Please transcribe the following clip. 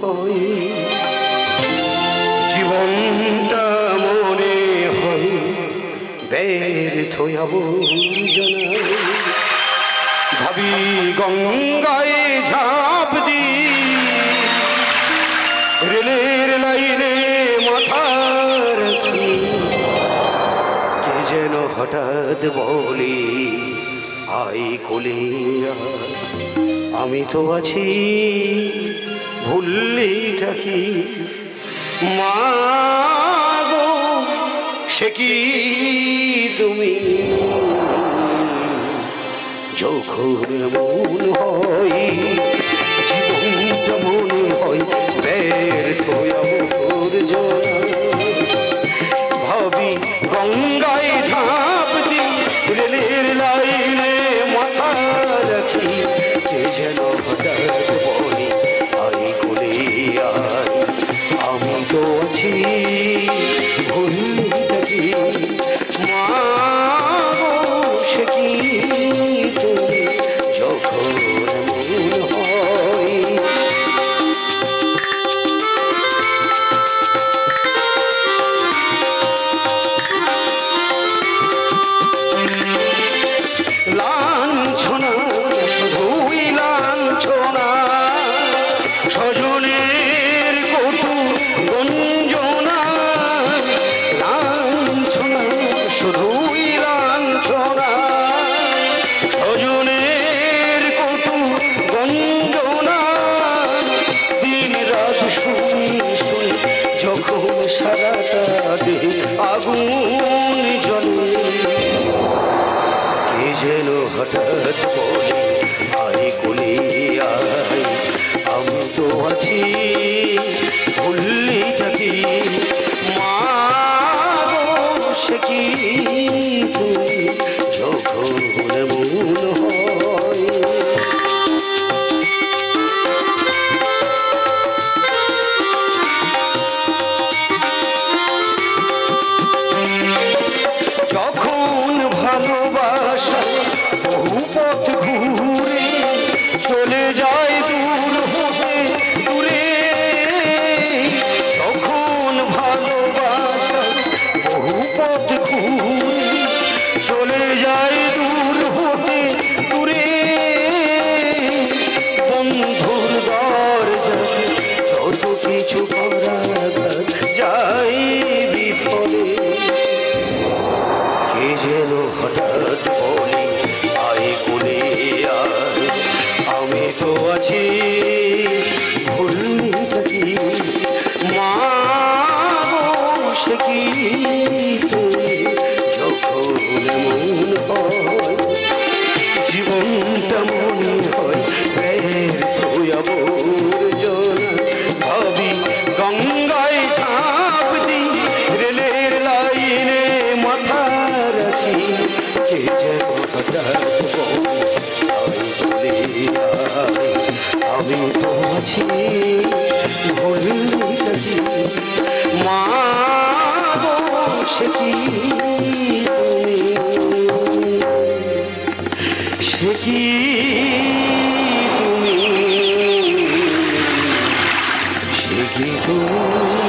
হয় জীবনটা মনে হয় ব্যর্থ আবর্জনা ভাবি গঙ্গায় ঝাঁপ দি রেলের লাইনে মাথা রাখি কে যেন হঠাৎ বলি আই কোলে আমি তো আছি ভুললি থাকি মা গো সে কি তুমি যখন মন হয় জীবনটা মনে হয় ব্যর্থ আবর্জনা ভাবি গঙ্গায় ঝাঁপ দি রেলের লাইনে মাথা রাখি কে যেন হঠাৎ বলি আই কোলে আই আমি তো আছি ভুলি থাকি মা সে কি তুমি যখন মন হয় লাঞ্ছনা শুধুই লাঞ্ছনা স্বজনের কটু গঞ্জনা লাঞ্ছনা শুধুই লাঞ্ছনা স্বজনের কটু গঞ্জনা দিন রাত শুনি শুনি যখন সারাটা দেহ আগুন জ্বলে কে যেন হঠাৎ বলে আই কোলে আই আমি তো আছি ভুললি থাকি মা গো সে কি তুমি যখন মন হয় যখন ভালোবাসা বহু পথ ঘুরে চলে যায় দূর হতে দূরে যখন ভালোবাসা বহু পথ ঘুরে চলে যায় দূর হতে দূরে বন্ধুর দরজাতে যত কিছু করা যায় বিফলে কে যেন হঠাৎ বলি আই কোলে আই আমি তো আছি ভুললি থাকি মা গো সে কি তুমি যখন মন হয় জীবনটা মনে হয় ব্যর্থ আবর্জনা ভাবি গঙ্গায় ঝাঁপ দি রেলের লাইনে মাথা রাখি কে যেন হঠাৎ বলে আমি তো আছি ভুললি থাকি মা গো সে কি সে কি তুমি সে কি তুমি